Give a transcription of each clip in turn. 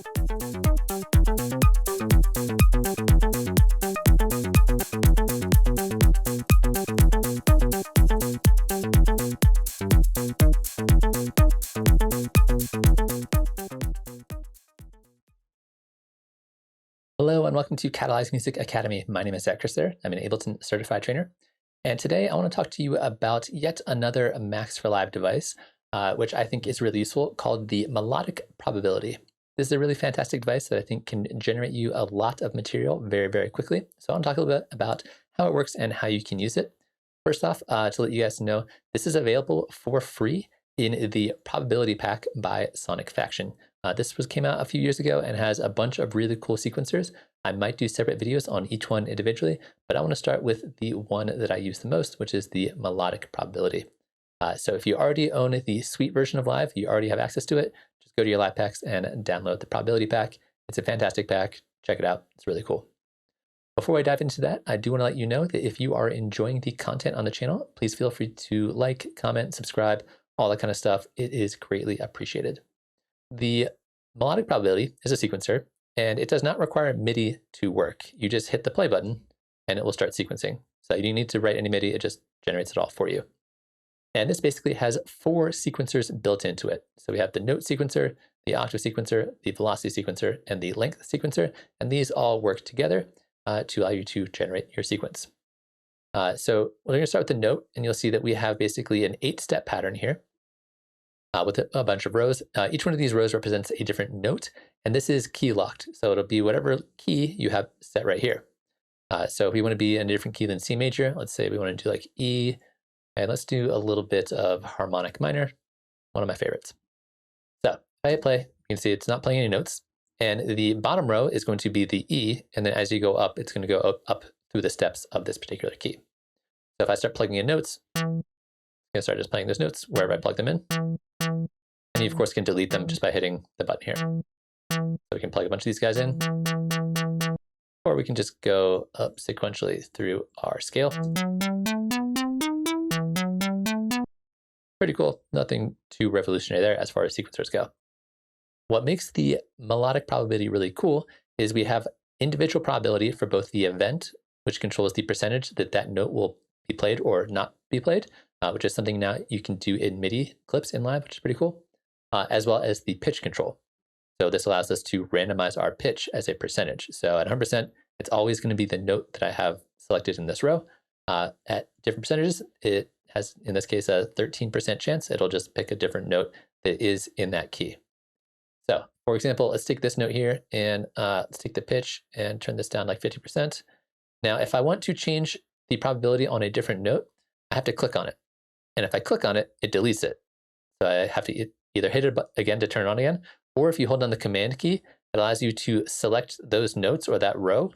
Hello and welcome to Catalyze Music Academy. My name is Zaak Kerstetter. I'm an Ableton Certified Trainer. And today I want to talk to you about yet another Maxforlive device, which I think is really useful, called the Melodic Probability. This is a really fantastic device that I think can generate you a lot of material very, very quickly. So I want to talk a little bit about how it works and how you can use it. First off, to let you guys know, this is available for free in the Probability Pack by Sonic Faction. This came out a few years ago and has a bunch of really cool sequencers. I might do separate videos on each one individually, but I want to start with the one that I use the most, which is the Melodic Probability. So if you already own the Suite version of Live, you already have access to it, just go to your Live packs and download the Probability Pack. It's a fantastic pack. Check it out. It's really cool. Before I dive into that, I do want to let you know that if you are enjoying the content on the channel, please feel free to like, comment, subscribe, all that kind of stuff. It is greatly appreciated. The Melodic Probability is a sequencer, and it does not require MIDI to work. You just hit the play button, and it will start sequencing. So you don't need to write any MIDI, it just generates it all for you. And this basically has 4 sequencers built into it. So we have the note sequencer, the octave sequencer, the velocity sequencer, and the length sequencer, and these all work together to allow you to generate your sequence. So we're going to start with the note, and you'll see that we have basically an 8-step pattern here. With a bunch of rows. Each one of these rows represents a different note, and this is key locked. So it'll be whatever key you have set right here. So if we want to be in a different key than C major, let's say we want to do like E, and let's do a little bit of harmonic minor, one of my favorites. So if I hit play, you can see it's not playing any notes, and the bottom row is going to be the E, and then as you go up, it's going to go up through the steps of this particular key. So if I start plugging in notes, it's going to start just playing those notes wherever I plug them in. And you, of course, can delete them just by hitting the button here. So we can plug a bunch of these guys in, or we can just go up sequentially through our scale. Pretty cool. Nothing too revolutionary there as far as sequencers go. What makes the Melodic Probability really cool is we have individual probability for both the event, which controls the percentage that that note will be played or not be played, which is something now you can do in MIDI clips in Live, which is pretty cool, as well as the pitch control. So this allows us to randomize our pitch as a percentage. So at 100%, it's always going to be the note that I have selected in this row. At different percentages, it has, in this case, a 13% chance. It'll just pick a different note that is in that key. So for example, let's take this note here and let's take the pitch and turn this down like 50%. Now, if I want to change the probability on a different note, I have to click on it. And if I click on it, it deletes it. So I have to either hit it again to turn it on again, or if you hold down the Command key, it allows you to select those notes or that row,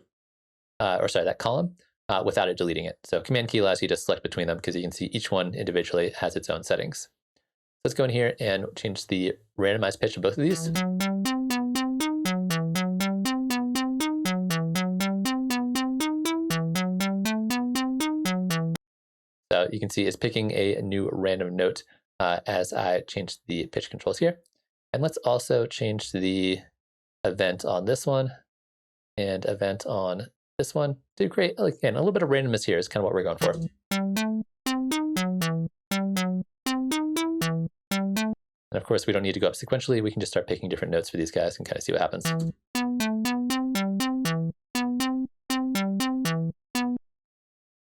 that column, without it deleting it. So Command key allows you to select between them because you can see each one individually has its own settings. Let's go in here and change the randomized pitch of both of these. So you can see it's picking a new random note as I change the pitch controls here. And let's also change the event on this one and event on this one to create, again, a little bit of randomness here is kind of what we're going for. And of course, we don't need to go up sequentially. We can just start picking different notes for these guys and kind of see what happens.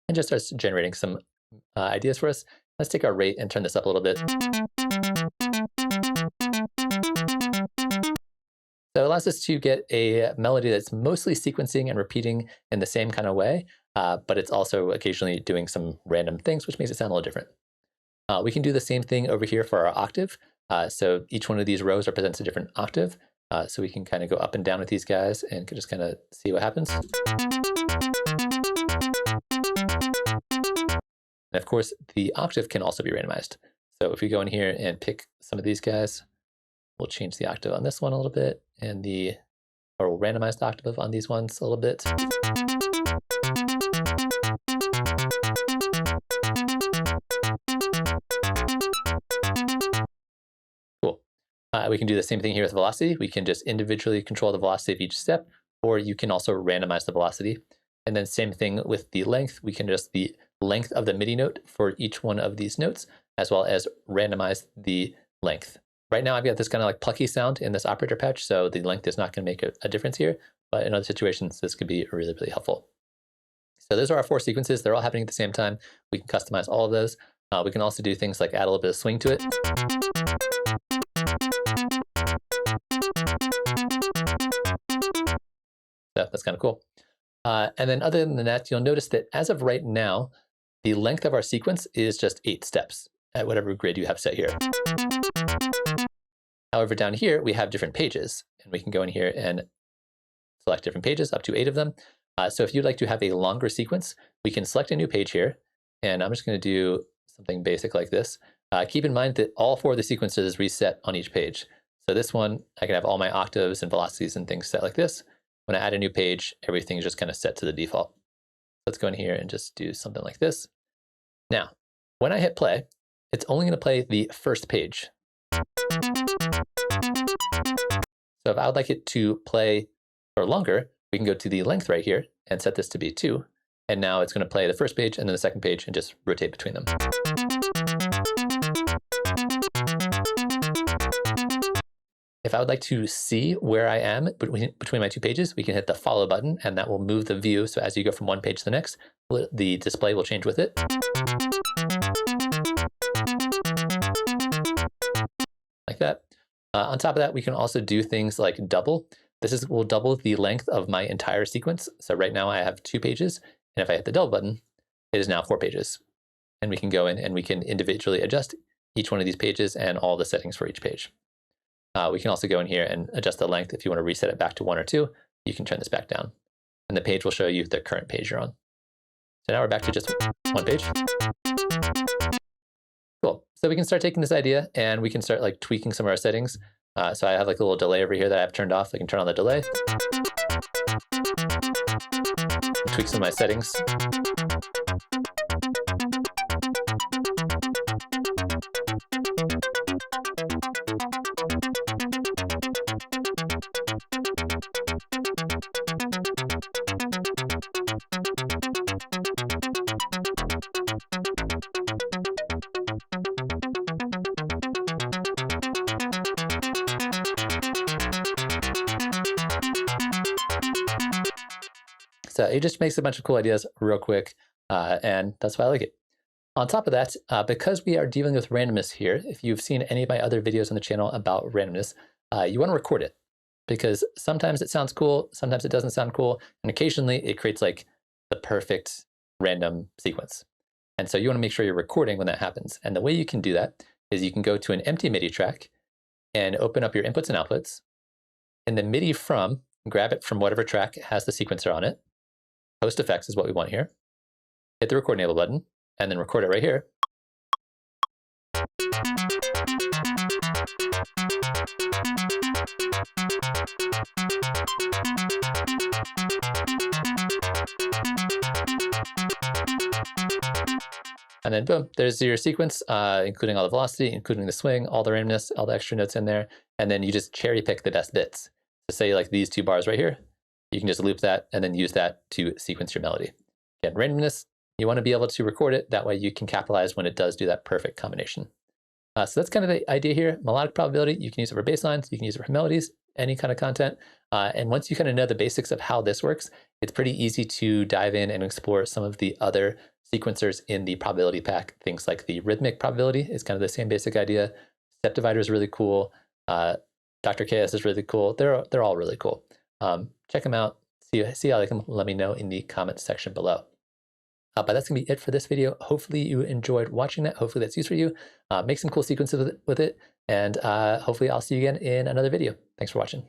And just starts generating some ideas for us. Let's take our rate and turn this up a little bit. So it allows us to get a melody that's mostly sequencing and repeating in the same kind of way, but it's also occasionally doing some random things, which makes it sound a little different. We can do the same thing over here for our octave. So each one of these rows represents a different octave. So we can kind of go up and down with these guys and just kind of see what happens. And of course, the octave can also be randomized. So if we go in here and pick some of these guys, we'll change the octave on this one a little bit, and we'll randomize the octave on these ones a little bit. Cool. We can do the same thing here with velocity. We can just individually control the velocity of each step, or you can also randomize the velocity. And then same thing with the length. We can adjust the length of the MIDI note for each one of these notes, as well as randomize the length. Right now I've got this kind of like plucky sound in this operator patch, so the length is not going to make a difference here, but in other situations this could be really, really helpful. So those are our 4 sequences. They're all happening at the same time. We can customize all of those. We can also do things like add a little bit of swing to it. So that's kind of cool. And then other than that, you'll notice that as of right now, the length of our sequence is just 8 steps at whatever grid you have set here. However, down here, we have different pages, and we can go in here and select different pages, up to 8 of them. So if you'd like to have a longer sequence, we can select a new page here, and I'm just going to do something basic like this. Keep in mind that all 4 of the sequences reset on each page. So this one, I can have all my octaves and velocities and things set like this. When I add a new page, everything's just kind of set to the default. Let's go in here and just do something like this. Now, when I hit play, it's only going to play the first page. So if I would like it to play for longer, we can go to the length right here and set this to be 2. And now it's going to play the first page and then the second page and just rotate between them. If I would like to see where I am between my 2 pages, we can hit the follow button, and that will move the view. So as you go from one page to the next, the display will change with it. Like that. On top of that, we can also do things like double. This will double the length of my entire sequence. So right now I have 2 pages, and if I hit the double button, it is now 4 pages. And we can go in and we can individually adjust each one of these pages and all the settings for each page. We can also go in here and adjust the length. If you want to reset it back to 1 or 2, you can turn this back down. And the page will show you the current page you're on. So now we're back to just 1 page. Cool. So we can start taking this idea and we can start like tweaking some of our settings. So I have like a little delay over here that I've turned off. I can turn on the delay. Tweak some of my settings. So it just makes a bunch of cool ideas real quick, and that's why I like it. On top of that, because we are dealing with randomness here, if you've seen any of my other videos on the channel about randomness, you want to record it, because sometimes it sounds cool, sometimes it doesn't sound cool, and occasionally it creates like the perfect random sequence. And so you want to make sure you're recording when that happens. And the way you can do that is you can go to an empty MIDI track and open up your inputs and outputs. And the MIDI from, grab it from whatever track has the sequencer on it. Post effects is what we want here. Hit the record enable button and then record it right here. And then boom, there's your sequence, including all the velocity, including the swing, all the randomness, all the extra notes in there. And then you just cherry pick the best bits. So say like these 2 bars right here, you can just loop that and then use that to sequence your melody. Again, randomness, you want to be able to record it. That way you can capitalize when it does do that perfect combination. So that's kind of the idea here. Melodic probability, you can use it for bass lines, you can use it for melodies, any kind of content. And once you kind of know the basics of how this works, it's pretty easy to dive in and explore some of the other sequencers in the probability pack. Things like the rhythmic probability is kind of the same basic idea. Step divider is really cool. Dr. KS is really cool. They're all really cool. Check them out, see how they can, let me know in the comments section below. But that's going to be it for this video. Hopefully you enjoyed watching that. Hopefully that's used for you. Make some cool sequences with it. And hopefully I'll see you again in another video. Thanks for watching.